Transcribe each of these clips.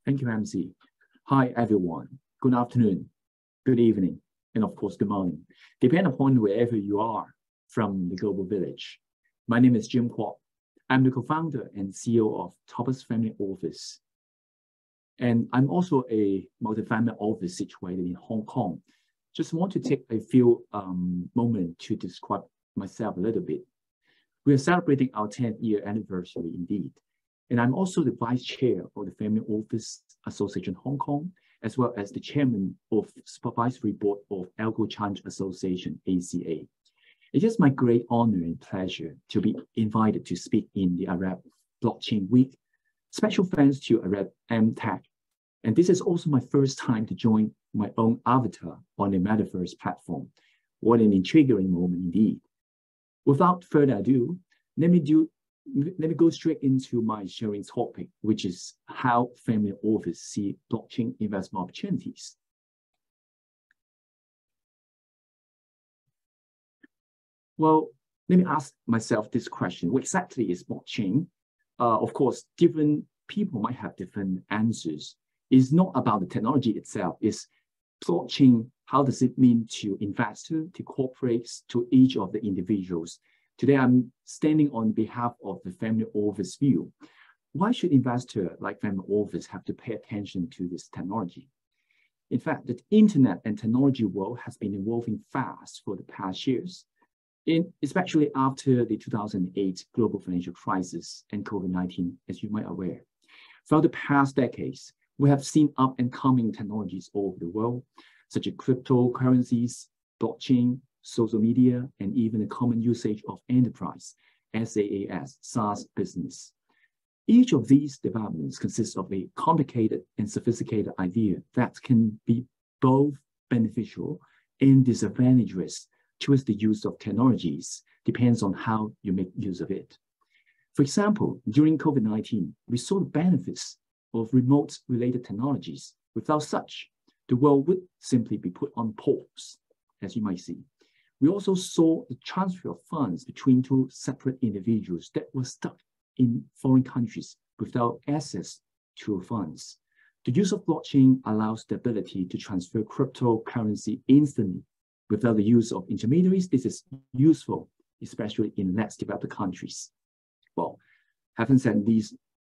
Thank you, MC. Hi, everyone. Good afternoon, good evening, and of course, good morning. Depending upon wherever you are from the global village. My name is Jim Kwok. I'm the co-founder and CEO of Topaz Family Office. And I'm also a multi-family office situated in Hong Kong. Just want to take a few moments to describe myself a little bit. We are celebrating our 10th year anniversary indeed. And I'm also the vice chair of the Family Office Association Hong Kong, as well as the chairman of Supervisory Board of Algo Challenge Association, ACA. It is my great honor and pleasure to be invited to speak in the Arab Blockchain Week. Special thanks to Arab Emtech. And this is also my first time to join my own avatar on the Metaverse platform. What an intriguing moment indeed. Without further ado, let me go straight into my sharing topic, which is how family office see blockchain investment opportunities. Well, let me ask myself this question. What exactly is blockchain? Of course, different people might have different answers. It's not about the technology itself. It's blockchain. How does it mean to investors, to corporates, to each of the individuals? Today, I'm standing on behalf of the family office view. Why should investors like family office have to pay attention to this technology? In fact, the internet and technology world has been evolving fast for the past years, especially after the 2008 global financial crisis and COVID-19, as you might be aware. Throughout the past decades, we have seen up and coming technologies all over the world, such as cryptocurrencies, blockchain, social media, and even the common usage of enterprise, SaaS business. Each of these developments consists of a complicated and sophisticated idea that can be both beneficial and disadvantageous towards the use of technologies, depends on how you make use of it. For example, during COVID-19, we saw the benefits of remote-related technologies. Without such, the world would simply be put on pause, as you might see. We also saw the transfer of funds between two separate individuals that were stuck in foreign countries without access to funds. The use of blockchain allows the ability to transfer cryptocurrency instantly without the use of intermediaries. This is useful, especially in less developed countries. Well, having said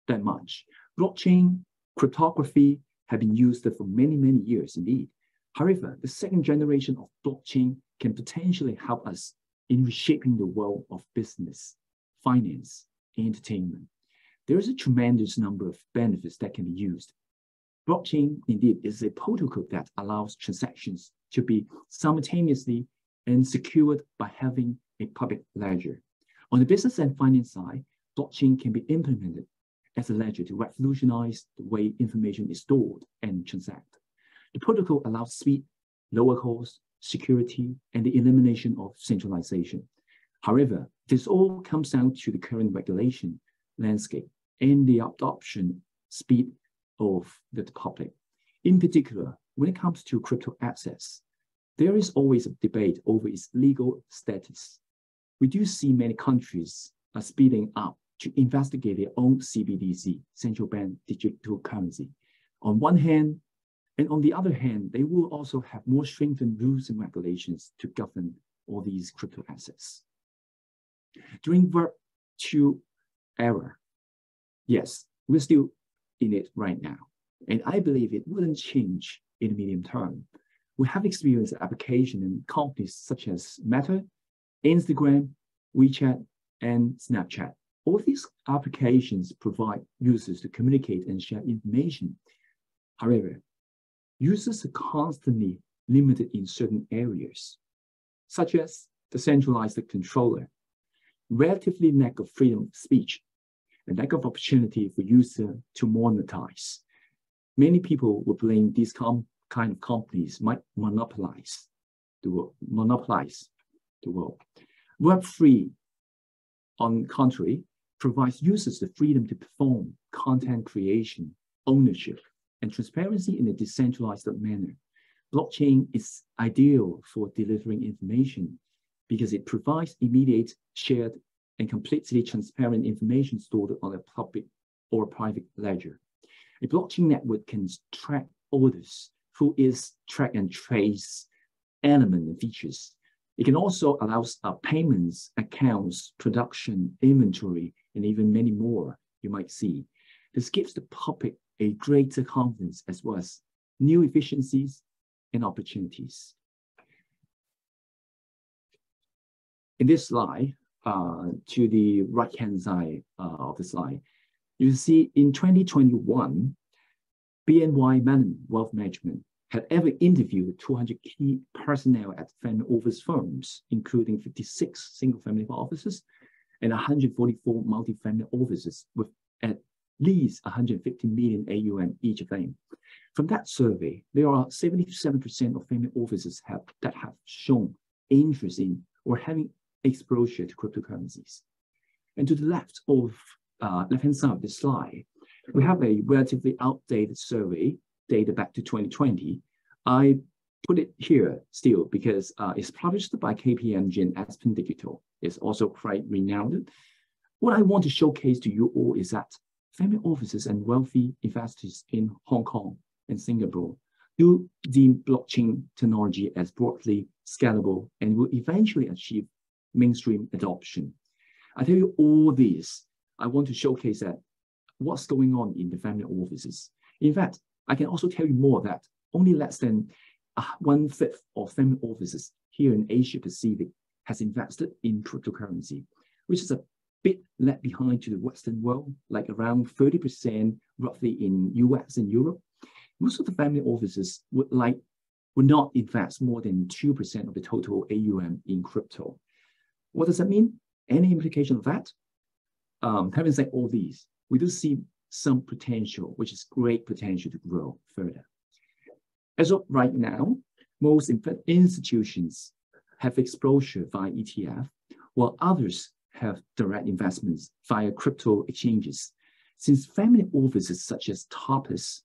that much, blockchain cryptography have been used for many, many years indeed. However, the second generation of blockchain can potentially help us in reshaping the world of business, finance, and entertainment. There is a tremendous number of benefits that can be used. Blockchain, indeed, is a protocol that allows transactions to be simultaneously and secured by having a public ledger. On the business and finance side, blockchain can be implemented as a ledger to revolutionize the way information is stored and transacted. The protocol allows speed, lower cost, security, and the elimination of centralization. However, this all comes down to the current regulation landscape and the adoption speed of the public. In particular, when it comes to crypto assets, there is always a debate over its legal status. We do see many countries are speeding up to investigate their own CBDC, central bank digital currency. On one hand, and on the other hand, they will also have more strengthened rules and regulations to govern all these crypto assets. During Web 2 era, yes, we're still in it right now. And I believe it wouldn't change in the medium term. We have experienced application in companies such as Meta, Instagram, WeChat, and Snapchat. All these applications provide users to communicate and share information. However, users are constantly limited in certain areas, such as the centralized controller, relatively lack of freedom of speech, and lack of opportunity for users to monetize. Many people will blame these kind of companies might monopolize the world. Web3, on the contrary, provides users the freedom to perform content creation, ownership, and transparency in a decentralized manner. Blockchain is ideal for delivering information because it provides immediate, shared, and completely transparent information stored on a public or private ledger. A blockchain network can track orders through its track and trace element and features. It can also allow payments, accounts, production, inventory, and even many more you might see. This gives the public a greater confidence as well as new efficiencies and opportunities. In this slide, to the right-hand side of the slide, you see in 2021, BNY Wealth Management had ever interviewed 200 key personnel at family office firms, including 56 single-family offices and 144 multi-family offices with at least 150 million AUM each of them. From that survey, there are 77% of family offices that have shown interest in or having exposure to cryptocurrencies. And to the left-hand side of the slide, we have a relatively outdated survey dated back to 2020. I put it here still because it's published by KPMG and Aspen Digital. It's also quite renowned. What I want to showcase to you all is that family offices and wealthy investors in Hong Kong and Singapore do deem blockchain technology as broadly scalable and will eventually achieve mainstream adoption. I tell you all this, I want to showcase that what's going on in the family offices. In fact, I can also tell you more that only less than 1/5 of family offices here in Asia Pacific has invested in cryptocurrency, which is a bit left behind to the Western world, like around 30% roughly in US and Europe. Most of the family offices would not invest more than 2% of the total AUM in crypto. What does that mean? Any implication of that? Having said all these, we do see some potential, which is great potential to grow further. As of right now, most institutions have exposure via ETF, while others have direct investments via crypto exchanges. Since family offices such as Tapas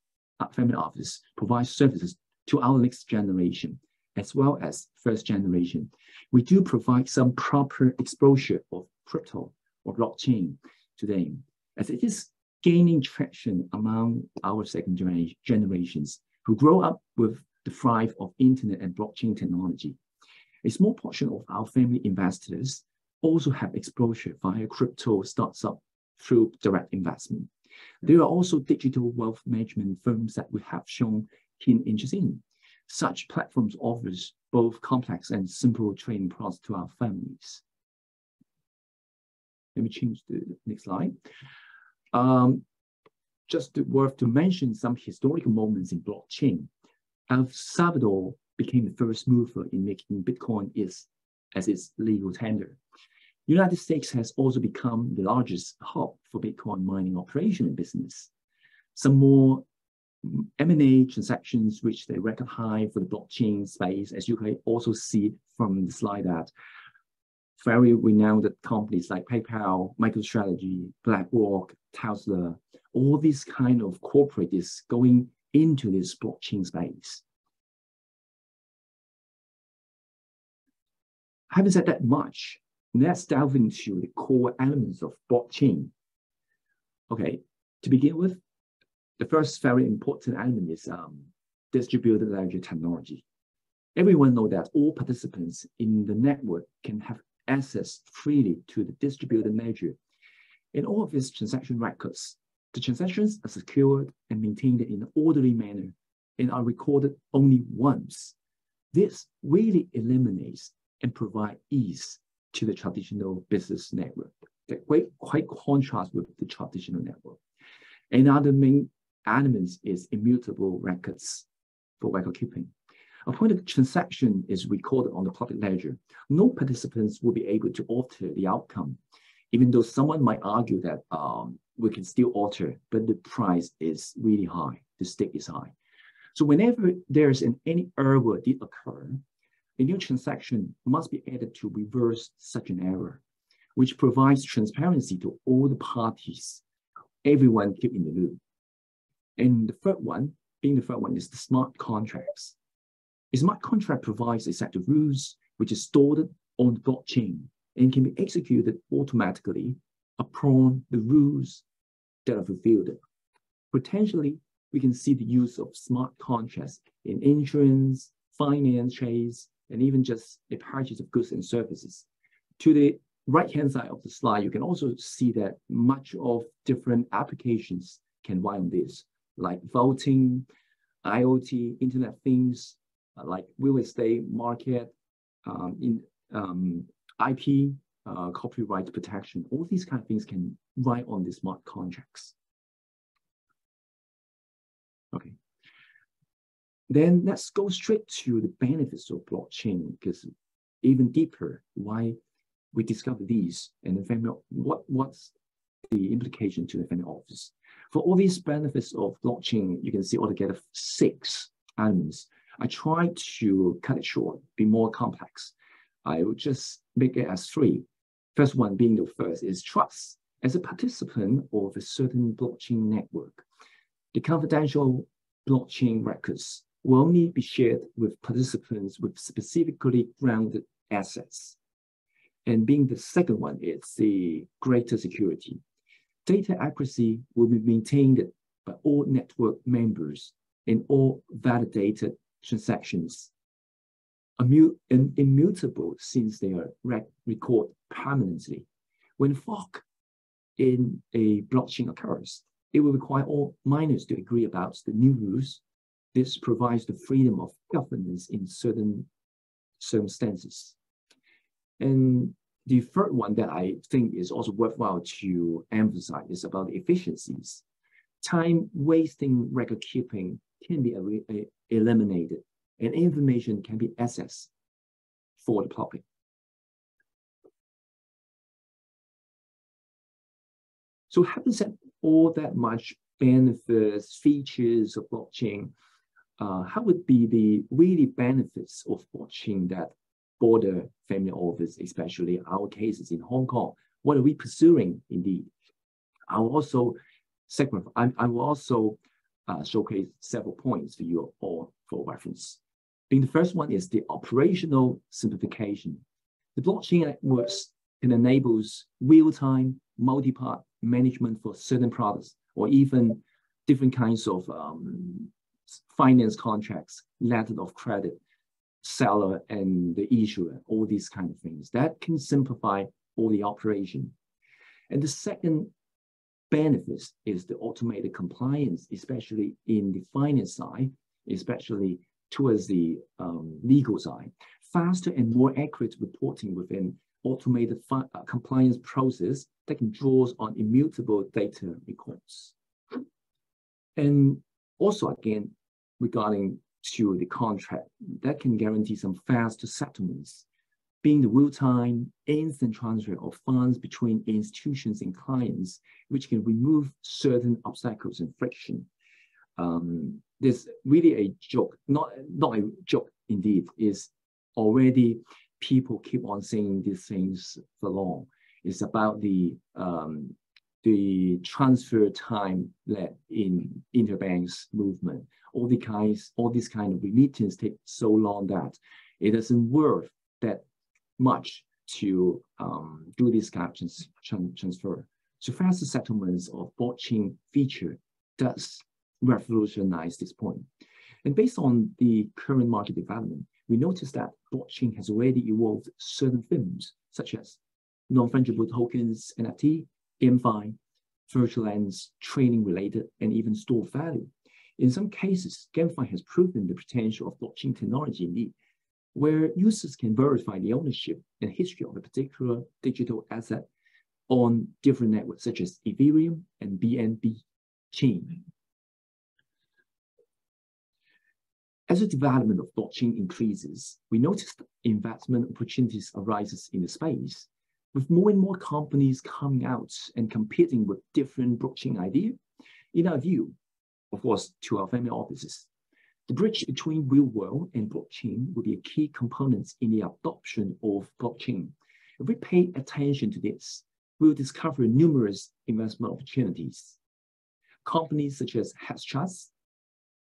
Family Office provide services to our next generation, as well as first generation, we do provide some proper exposure of crypto or blockchain to them, as it is gaining traction among our second generations who grow up with the thrive of internet and blockchain technology. A small portion of our family investors also have exposure via crypto startups through direct investment. There are also digital wealth management firms that we have shown keen interest in. Such platforms offers both complex and simple trading products to our families. Let me change the next slide. Just worth to mention some historical moments in blockchain. El Salvador became the first mover in making Bitcoin as its legal tender. The United States has also become the largest hub for Bitcoin mining operation and business. Some more M&A transactions reached a record high for the blockchain space, as you can also see from the slide that very renowned companies like PayPal, MicroStrategy, BlackRock, Tesla, all these kind of corporate is going into this blockchain space. Having said that much, let's delve into the core elements of blockchain. Okay, to begin with, the first very important element is distributed ledger technology. Everyone knows that all participants in the network can have access freely to the distributed ledger. In all of its transaction records, the transactions are secured and maintained in an orderly manner and are recorded only once. This really eliminates and provides ease to the traditional business network. That quite contrast with the traditional network. Another main element is immutable records for record keeping. Upon the transaction is recorded on the public ledger, no participants will be able to alter the outcome, even though someone might argue that we can still alter, but the price is really high, the stake is high. So whenever there's any error did occur, a new transaction must be added to reverse such an error, which provides transparency to all the parties, everyone keep in the loop. And the third one is the smart contracts. A smart contract provides a set of rules which is stored on the blockchain and can be executed automatically upon the rules that are fulfilled, potentially we can see the use of smart contracts in insurance, finance, trades, and even just the purchase of goods and services. To the right-hand side of the slide, you can also see that much of different applications can run on this, like voting, IoT, Internet of Things, like real estate market, IP, copyright protection. All these kind of things can run on the smart contracts. Okay. Then let's go straight to the benefits of blockchain, because even deeper, why we discover these and the family, what's the implication to the family office. For all these benefits of blockchain, you can see altogether 6 elements. I try to cut it short, be more complex. I will just make it as 3. First one being the first is trust. As a participant of a certain blockchain network, the confidential blockchain records will only be shared with participants with specifically grounded assets. And being the second one, it's the greater security. Data accuracy will be maintained by all network members in all validated transactions, immutable since they are recorded permanently. When fork in a blockchain occurs, it will require all miners to agree about the new rules. This provides the freedom of governance in certain circumstances. And the third one that I think is also worthwhile to emphasize is about the efficiencies. Time-wasting record keeping can be eliminated, and information can be accessed for the public. So having said all that much benefits, features of blockchain, how would be the really benefits of blockchain that border family office, especially our cases in Hong Kong? What are we pursuing indeed? I will also showcase several points for you all for reference. The first one is the operational simplification. The blockchain networks can enable real-time, multi-part management for certain products, or even different kinds of finance contracts, letter of credit, seller and the issuer, all these kind of things. That can simplify all the operation. And the second benefit is the automated compliance, especially in the finance side, especially towards the legal side. Faster and more accurate reporting within automated compliance process that can draw on immutable data records. And also, again, regarding to the contract, that can guarantee some fast settlements, being the real-time, instant transfer of funds between institutions and clients, which can remove certain obstacles and friction. There's really a joke, not a joke indeed, is already people keep on saying these things for long. It's about the transfer time led in interbanks movement. All these kind of remittance take so long that it doesn't worth that much to do this kind of transfer. So faster settlements of blockchain feature does revolutionize this point. And based on the current market development, we noticed that blockchain has already evolved certain themes, such as non-fungible tokens, NFT, GameFi, virtual lands, trading related, and even store value. In some cases, GameFi has proven the potential of blockchain technology indeed, where users can verify the ownership and history of a particular digital asset on different networks, such as Ethereum and BNB chain. As the development of blockchain increases, we notice that investment opportunities arises in the space, with more and more companies coming out and competing with different blockchain ideas. In our view, of course, to our family offices, the bridge between real world and blockchain will be a key component in the adoption of blockchain. If we pay attention to this, we'll discover numerous investment opportunities. Companies such as Hashtrust,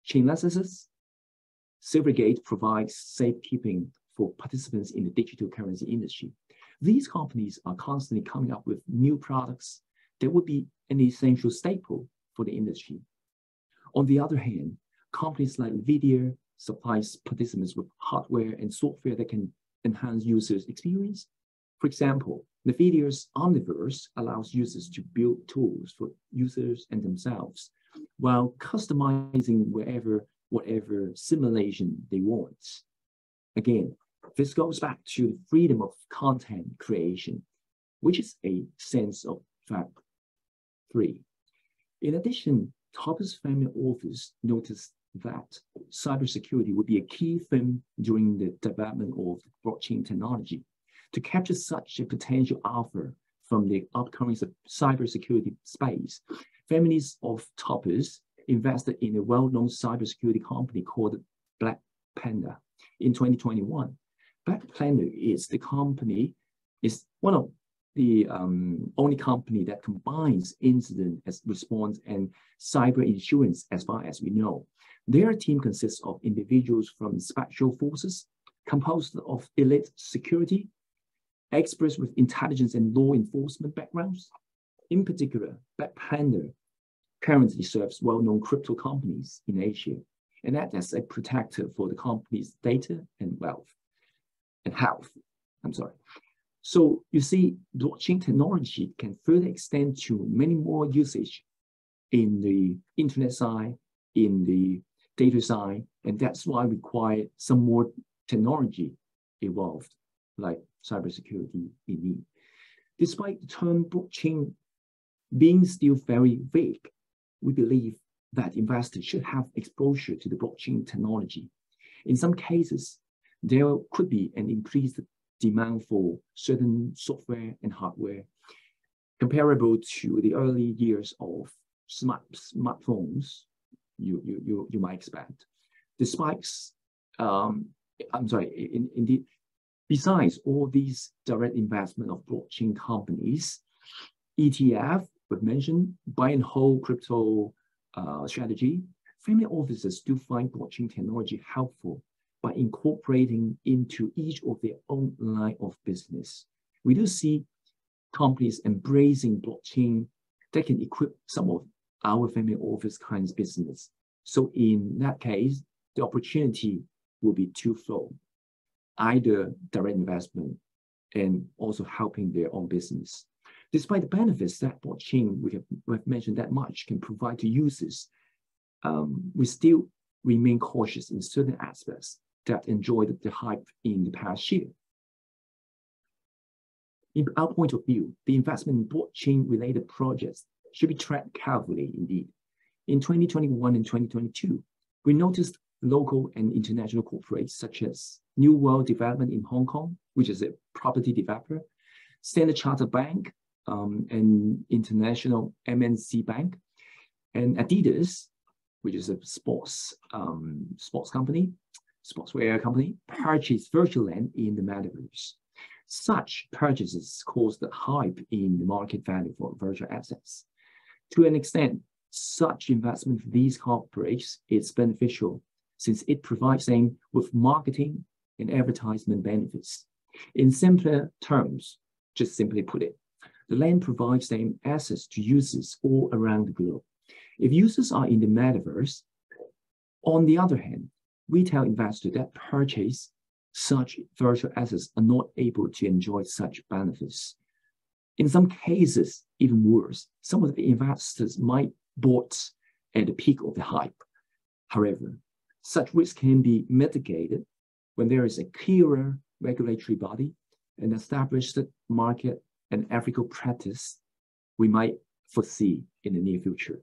Chainlessness, Silvergate provides safekeeping for participants in the digital currency industry. These companies are constantly coming up with new products that would be an essential staple for the industry. On the other hand, companies like NVIDIA supplies participants with hardware and software that can enhance users' experience. For example, NVIDIA's Omniverse allows users to build tools for users and themselves while customizing whatever simulation they want. Again, this goes back to the freedom of content creation, which is a sense of fact 3. In addition, Topper's family office noticed that cybersecurity would be a key theme during the development of blockchain technology. To capture such a potential offer from the upcoming cybersecurity space, families of Toppers invested in a well-known cybersecurity company called Black Panda in 2021. Black Panda is one of the only company that combines incident response and cyber insurance as far as we know. Their team consists of individuals from special forces, composed of elite security, experts with intelligence and law enforcement backgrounds. In particular, Black Panda currently serves well-known crypto companies in Asia and acts as a protector for the company's data and health. So you see, blockchain technology can further extend to many more usage in the internet side, in the data side, and that's why we require some more technology evolved, like cybersecurity indeed. Despite the term blockchain being still very vague, we believe that investors should have exposure to the blockchain technology. In some cases, there could be an increased demand for certain software and hardware comparable to the early years of smartphones you might expect. Indeed, besides all these direct investment of blockchain companies, ETF, we've mentioned, buy and hold crypto strategy, family offices do find blockchain technology helpful by incorporating into each of their own line of business. We do see companies embracing blockchain that can equip some of our family office kinds of business. So in that case, the opportunity will be twofold, either direct investment and also helping their own business. Despite the benefits that blockchain we have mentioned that much can provide to users, we still remain cautious in certain aspects that enjoyed the hype in the past year. In our point of view, the investment in blockchain-related projects should be tracked carefully indeed. In 2021 and 2022, we noticed local and international corporates such as New World Development in Hong Kong, which is a property developer, Standard Chartered Bank, an international MNC bank, and Adidas, which is a sportswear company, purchased virtual land in the metaverse. Such purchases caused the hype in the market value for virtual assets. To an extent, such investment for these corporates is beneficial since it provides them with marketing and advertisement benefits. In simpler terms, just simply put it, the land provides them access to users all around the globe. If users are in the metaverse, on the other hand, retail investors that purchase such virtual assets are not able to enjoy such benefits. In some cases, even worse, some of the investors might bought at the peak of the hype. However, such risk can be mitigated when there is a clearer regulatory body, an established market, and ethical practice we might foresee in the near future.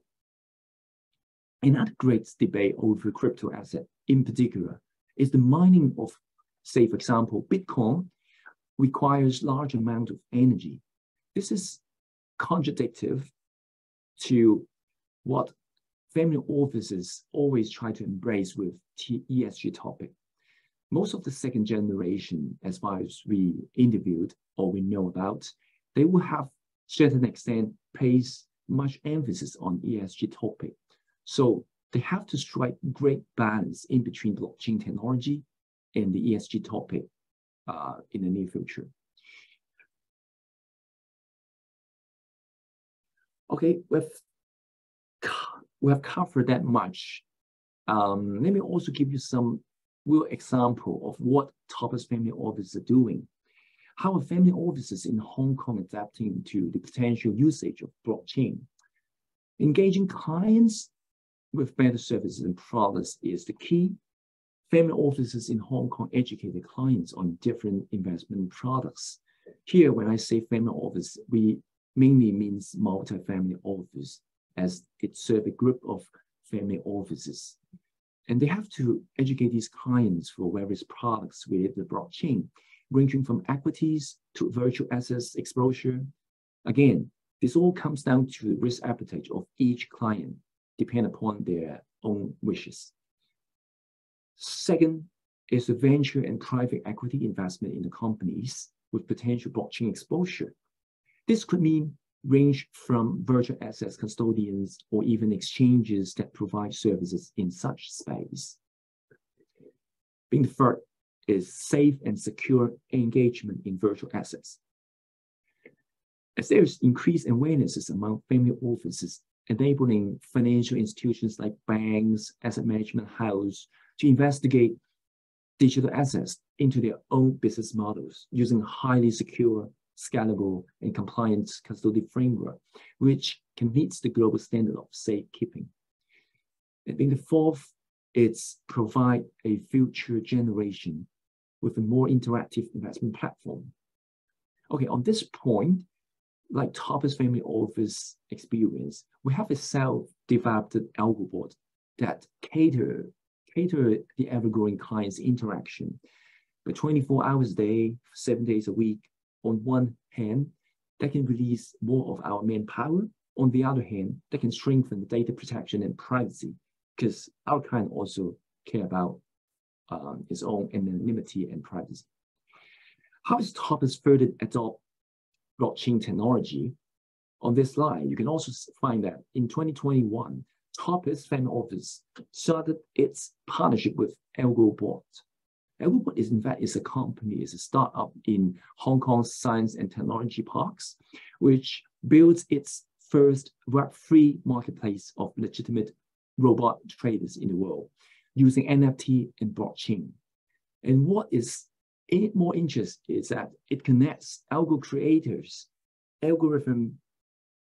Another great debate over crypto asset in particular is the mining of, say, for example, Bitcoin requires large amount of energy. This is contradictory to what family offices always try to embrace with ESG topic. Most of the second generation, as far as we interviewed or we know about, they will have certain extent place much emphasis on ESG topic. So they have to strike great balance in between blockchain technology and the ESG topic in the near future. Okay, we've we have covered that much. Let me also give you some real example of what Topaz family offices are doing. How are family offices in Hong Kong adapting to the potential usage of blockchain? Engaging clients with better services and products is the key. Family offices in Hong Kong educate their clients on different investment products. Here, when I say family office, we mainly means multi-family office, as it serves a group of family offices. And they have to educate these clients for various products with the blockchain, ranging from equities to virtual assets exposure. Again, this all comes down to the risk appetite of each client, depending upon their own wishes. Second is the venture and private equity investment in the companies with potential blockchain exposure. This could mean range from virtual assets custodians or even exchanges that provide services in such space. Being the third is safe and secure engagement in virtual assets. As there is increased awareness among family offices, enabling financial institutions like banks, asset management houses to investigate digital assets into their own business models using highly secure, scalable, and compliant custody framework, which can meet the global standard of safekeeping. And being the fourth, it's provide a future generation with a more interactive investment platform. Okay, on this point, like Topaz family office experience, we have a self-developed algo bot that cater the ever-growing client's interaction. But 24 hours a day, 7 days a week, on one hand, that can release more of our manpower. On the other hand, that can strengthen the data protection and privacy, because our client also care about its own anonymity and privacy. How is Topaz further adopt blockchain technology? On this slide, you can also find that in 2021, Topaz family office started its partnership with AlgoBot. AlgoBot is in fact a company, is a startup in Hong Kong's science and technology parks, which builds its first Web3 marketplace of legitimate robot traders in the world using NFT and blockchain. And what is more interesting is that it connects algorithm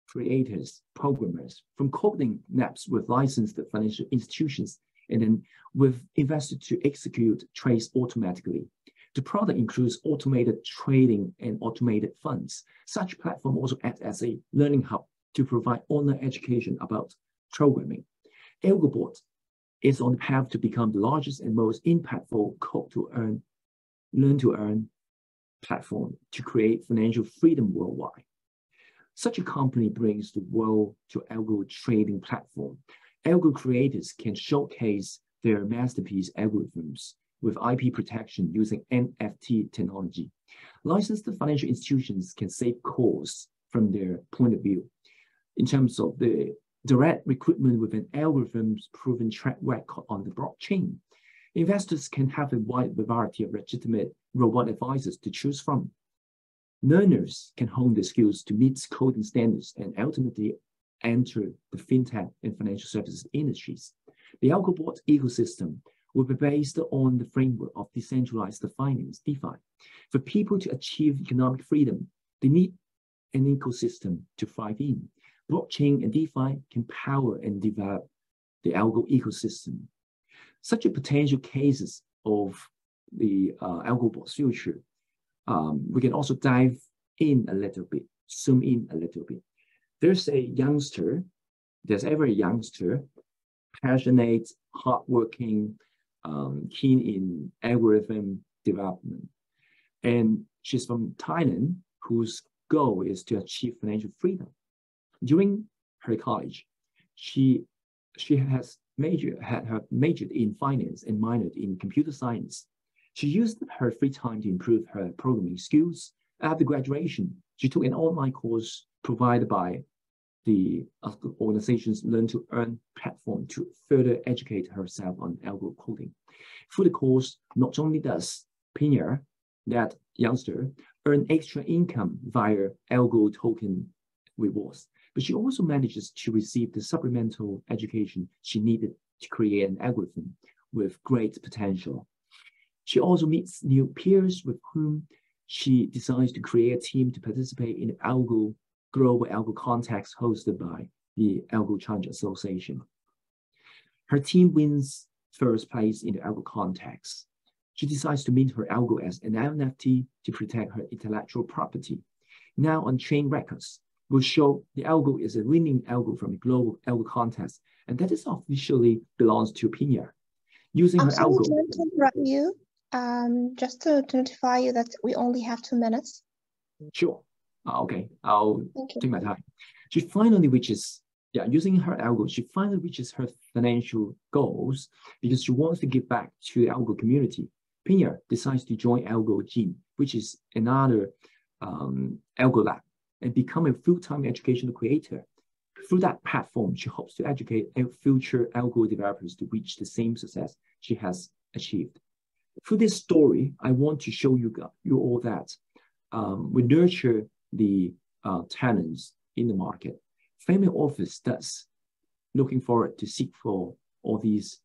creators, programmers from coding labs with licensed financial institutions, and then with investors to execute trades automatically. The product includes automated trading and automated funds. Such platform also acts as a learning hub to provide online education about programming. AlgoBot is on the path to become the largest and most impactful learn-to-earn platform to create financial freedom worldwide. Such a company brings the world to algo trading platform. Algo creators can showcase their masterpiece algorithms with IP protection using NFT technology. Licensed financial institutions can save costs from their point of view. In terms of the direct recruitment with an algorithm's proven track record on the blockchain, investors can have a wide variety of legitimate robot advisors to choose from. Learners can hone their skills to meet coding standards and ultimately enter the fintech and financial services industries. The AlgoBot ecosystem will be based on the framework of decentralized finance, DeFi. For people to achieve economic freedom, they need an ecosystem to thrive in. Blockchain and DeFi can power and develop the algo ecosystem. Such a potential cases of the AlgoBot's future, we can also dive in a little bit, zoom in a little bit. There's a youngster, passionate, hardworking, keen in algorithm development. And she's from Thailand, whose goal is to achieve financial freedom. During her college, she had majored in finance and minored in computer science. She used her free time to improve her programming skills. After graduation, she took an online course provided by the organization's learn-to-earn platform to further educate herself on algo coding. Through the course, not only does Pina, that youngster, earn extra income via algo token rewards, but she also manages to receive the supplemental education she needed to create an algorithm with great potential. She also meets new peers with whom she decides to create a team to participate in the global algo contest hosted by the Algo Challenge Association. Her team wins first place in the algo contest. She decides to mint her algo as an NFT to protect her intellectual property. Now on-chain records will show the algo is a winning algo from the global algo contest, and that is officially belongs to Pinya. Using her algo. Sorry to interrupt you. Just to notify you that we only have 2 minutes. Sure. Okay, I'll take my time. She finally reaches, using her algo, she finally reaches her financial goals because she wants to give back to the algo community. Pinya decides to join Algo Gene, which is another algo lab, and become a full-time educational creator. Through that platform, she hopes to educate future algo developers to reach the same success she has achieved. Through this story, I want to show you all that we nurture the talents in the market. Family office that's looking forward to seek for all these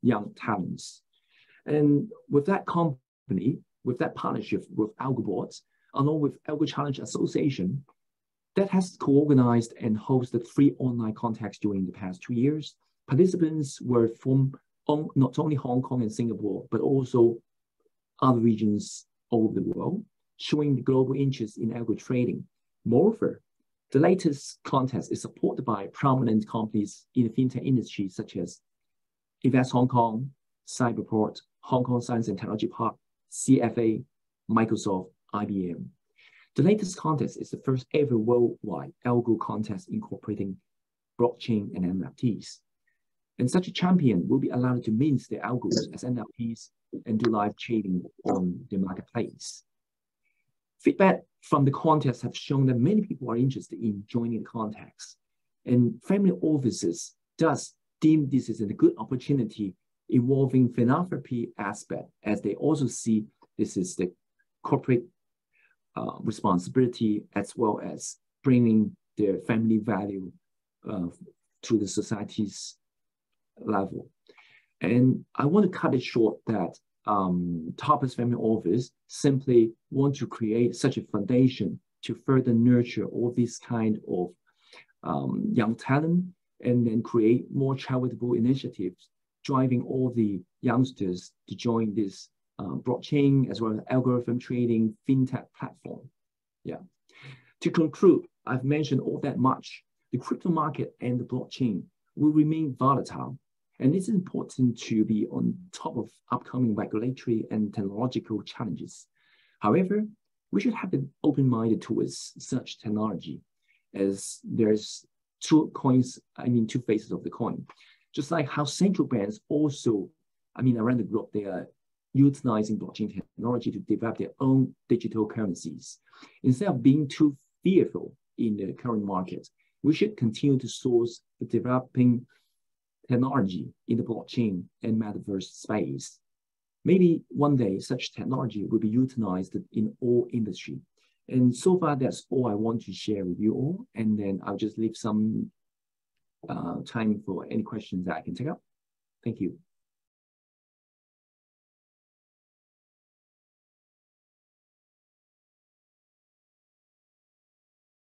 young talents. And with that company, with that partnership with AlgoBots, along with Algo Challenge Association, that has co-organized and hosted 3 online contests during the past 2 years. Participants were from not only Hong Kong and Singapore, but also other regions all over the world, showing the global interest in algo trading. Moreover, the latest contest is supported by prominent companies in the fintech industry, such as Invest Hong Kong, Cyberport, Hong Kong Science and Technology Park, CFA, Microsoft, IBM. The latest contest is the first ever worldwide algo contest incorporating blockchain and NFTs. And such a champion will be allowed to mint their algos as NFTs and do live trading on the marketplace. Feedback from the contest have shown that many people are interested in joining the contest. And family offices thus deem this as a good opportunity involving philanthropy aspect, as they also see this is the corporate responsibility as well as bringing their family value to the society's level. And I want to cut it short that Topaz Family Office simply want to create such a foundation to further nurture all these kind of young talent and then create more charitable initiatives, driving all the youngsters to join this blockchain as well as algorithm trading fintech platform. Yeah. To conclude, I've mentioned all that much. The crypto market and the blockchain will remain volatile, and it's important to be on top of upcoming regulatory and technological challenges. However, we should have an open-minded towards such technology, as there's two faces of the coin. Just like how central banks also, around the globe, they are utilizing blockchain technology to develop their own digital currencies. Instead of being too fearful in the current market, we should continue to source the developing technology in the blockchain and metaverse space. Maybe one day such technology will be utilized in all industry. And so far, that's all I want to share with you all. And then I'll just leave some time for any questions that I can take up. Thank you.